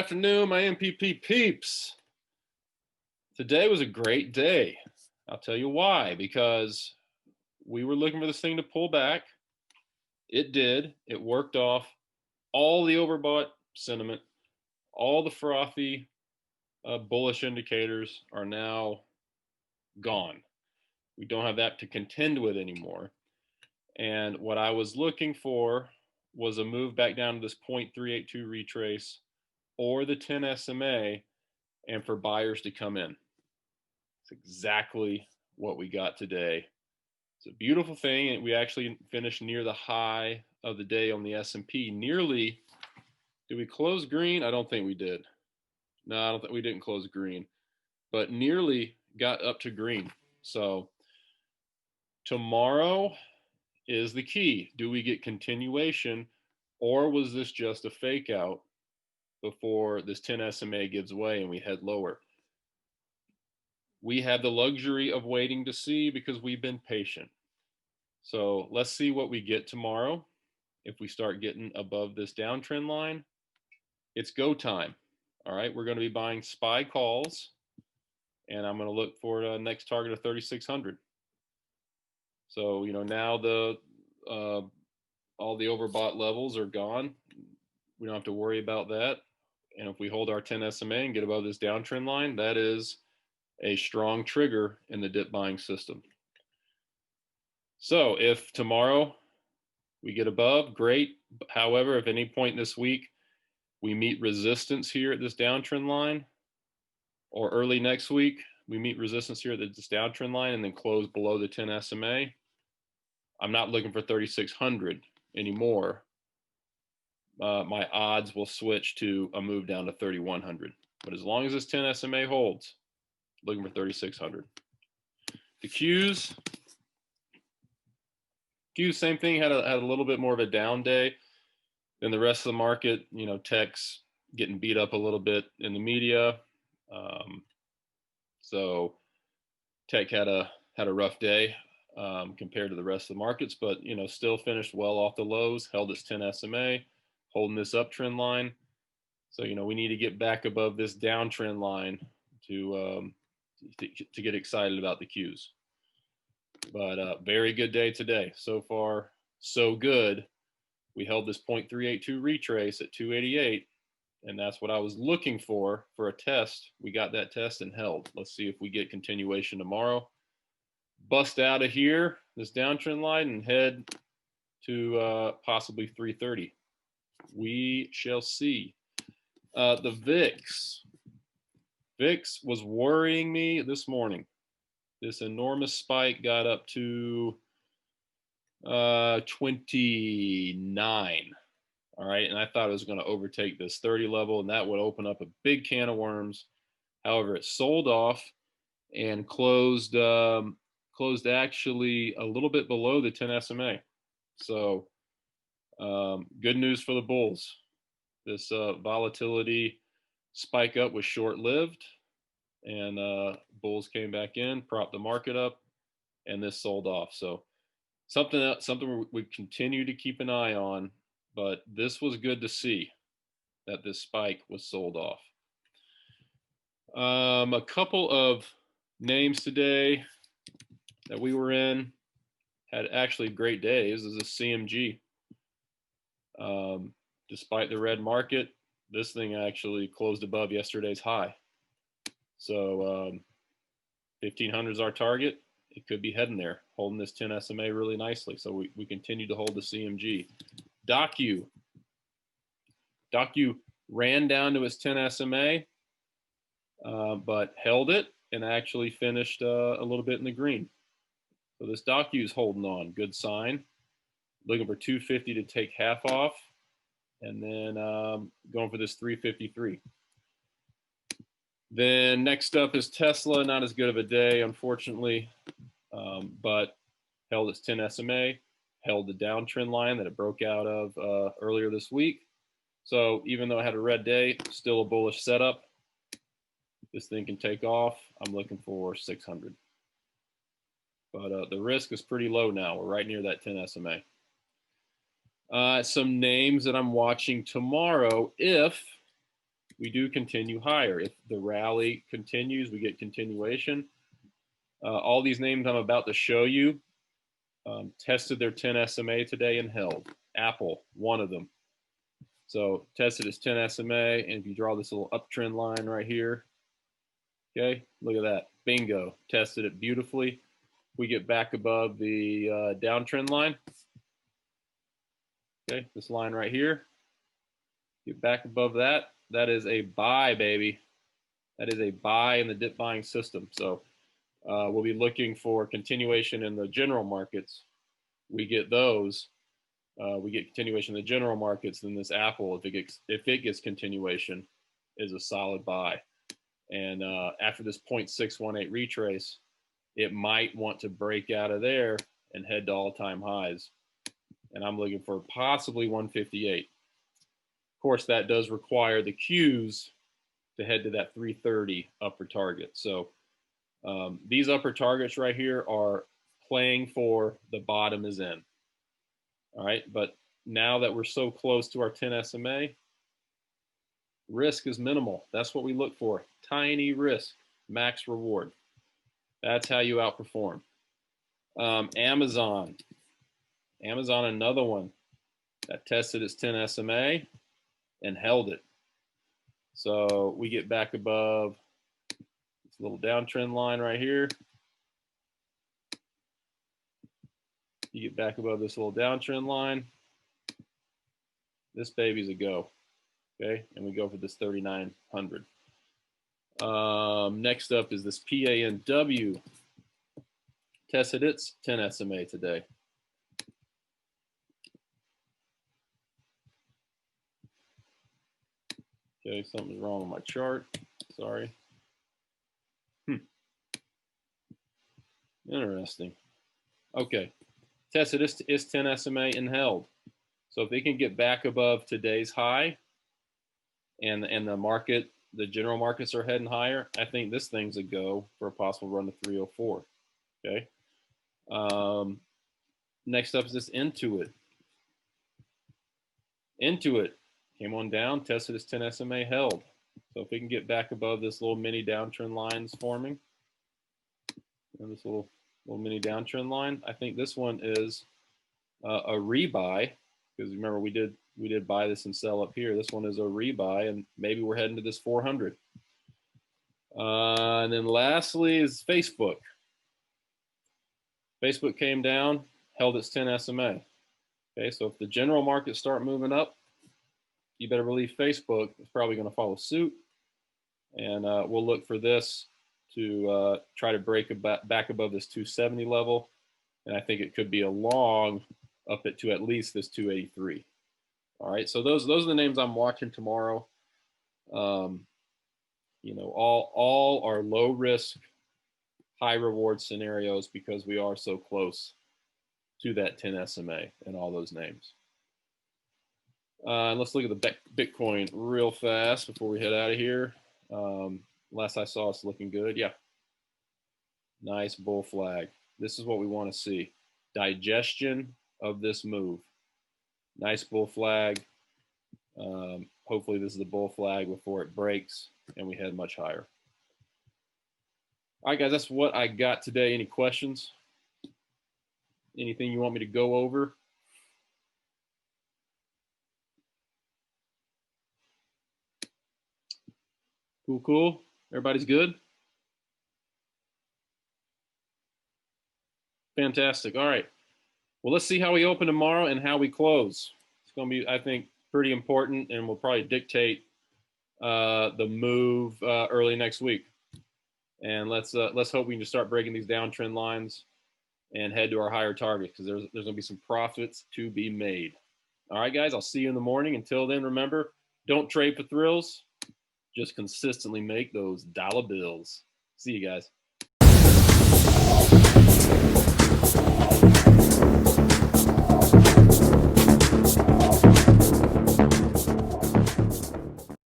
afternoon, my MPP peeps. Today was a great day. I'll tell you why, because we were looking for this thing to pull back. It did. It worked off all the overbought sentiment. All the frothy bullish indicators are now gone. We don't have that to contend with anymore. And what I was looking for was a move back down to this 0.382 retrace or the 10 SMA and for buyers to come in. It's exactly what we got today. It's a beautiful thing, and we actually finished near the high of the day on the S&P. Nearly, did we close green? I don't think we did. No, I don't think we didn't close green, but nearly got up to green. So tomorrow is the key. Do we get continuation, or was this just a fake out before this 10 SMA gives way and we head lower? We have the luxury of waiting to see because we've been patient. So let's see what we get tomorrow. If we start getting above this downtrend line, it's go time. All right, we're going to be buying SPY calls, and I'm going to look for the next target of 3,600. So, now all the overbought levels are gone. We don't have to worry about that. And if we hold our 10 SMA and get above this downtrend line, that is a strong trigger in the dip buying system. So if tomorrow we get above, great. However, if at any point this week we meet resistance here at this downtrend line, or early next week we meet resistance here at this downtrend line and then close below the 10 SMA, I'm not looking for 3,600 anymore. My odds will switch to a move down to 3,100. But as long as this 10 SMA holds, looking for 3,600. The Qs, same thing, had a little bit more of a down day than the rest of the market. Tech's getting beat up a little bit in the media. So tech had a rough day compared to the rest of the markets, but still finished well off the lows, held its 10 SMA, holding this uptrend line. So we need to get back above this downtrend line to get excited about the Qs. But very good day today. So far, so good. We held this 0.382 retrace at 288, and that's what I was looking for a test. We got that test and held. Let's see if we get continuation tomorrow. Bust out of here, this downtrend line, and head to possibly 330. We shall see. The VIX. VIX was worrying me this morning. This enormous spike got up to 29. All right, and I thought it was going to overtake this 30 level, and that would open up a big can of worms. However, it sold off and closed actually a little bit below the 10 SMA. So good news for the bulls. This volatility spike up was short-lived, and bulls came back in, propped the market up, and this sold off. So something we continue to keep an eye on, but this was good to see that this spike was sold off. A couple of names today that we were in had actually great days. This is a CMG. Despite the red market, this thing actually closed above yesterday's high. So 1,500 is our target. It could be heading there, holding this 10 SMA really nicely. So we continue to hold the CMG. DOCU ran down to its 10 SMA, but held it and actually finished a little bit in the green. So this DOCU is holding on. Good sign. Looking for 250 to take half off, and then going for this 353. Then next up is Tesla. Not as good of a day, unfortunately, but held its 10 SMA, held the downtrend line that it broke out of earlier this week. So even though it had a red day, still a bullish setup. This thing can take off. I'm looking for 600. But the risk is pretty low now. We're right near that 10 SMA. Some names that I'm watching tomorrow. If we do continue higher. If the rally continues, we get continuation. All these names I'm about to show you tested their 10 SMA today and held. Apple, one of them. So tested its 10 SMA, and if you draw this little uptrend line right here, okay, look at that, bingo, tested it beautifully. We get back above the downtrend line, okay, this line right here, get back above that, that is a buy, baby. That is a buy in the dip buying system. So we'll be looking for continuation in the general markets. We get those. We get continuation in the general markets. Then this Apple, if it gets continuation, is a solid buy. And after this 0.618 retrace, it might want to break out of there and head to all-time highs. And I'm looking for possibly 158. Of course, that does require the Qs to head to that 330 upper target. So these upper targets right here are playing for the bottom is in. All right, but now that we're so close to our 10 SMA, risk is minimal. That's what we look for. Tiny risk, max reward. That's how you outperform. Amazon, another one that tested its 10 SMA and held it. So we get back above this little downtrend line right here. You get back above this little downtrend line. This baby's a go, okay? And we go for this 3,900. Next up is this PANW. Tested its 10 SMA today. Okay, something's wrong with my chart. Sorry. Interesting. Okay. Tested its 10 SMA and held. So if it can get back above today's high and the market, the general markets are heading higher, I think this thing's a go for a possible run to 304. Okay. Next up is this INTU. INTU came on down, tested its 10 SMA, held. So if we can get back above this little mini downtrend lines forming, and this little mini downtrend line, I think this one is a rebuy, because remember we did buy this and sell up here. This one is a rebuy, and maybe we're heading to this 400. And then lastly is Facebook. Facebook came down, held its 10 SMA. Okay, so if the general markets start moving up, you better believe Facebook is probably going to follow suit. And we'll look for this to try to break back above this 270 level. And I think it could be a long up to at least this 283. All right, so those are the names I'm watching tomorrow. You know, all are low risk, high reward scenarios because we are so close to that 10 SMA and all those names. Let's look at the Bitcoin real fast before we head out of here. Last I saw, it's looking good. Yeah. Nice bull flag. This is what we want to see. Digestion of this move. Nice bull flag. Hopefully this is the bull flag before it breaks and we head much higher. All right, guys, that's what I got today. Any questions? Anything you want me to go over? Cool. Everybody's good? Fantastic. All right. Well, let's see how we open tomorrow and how we close. It's going to be, I think, pretty important, and will probably dictate the move early next week. And let's hope we can just start breaking these downtrend lines and head to our higher targets, because there's going to be some profits to be made. All right, guys, I'll see you in the morning. Until then, remember, don't trade for thrills. Just consistently make those dollar bills. See you guys.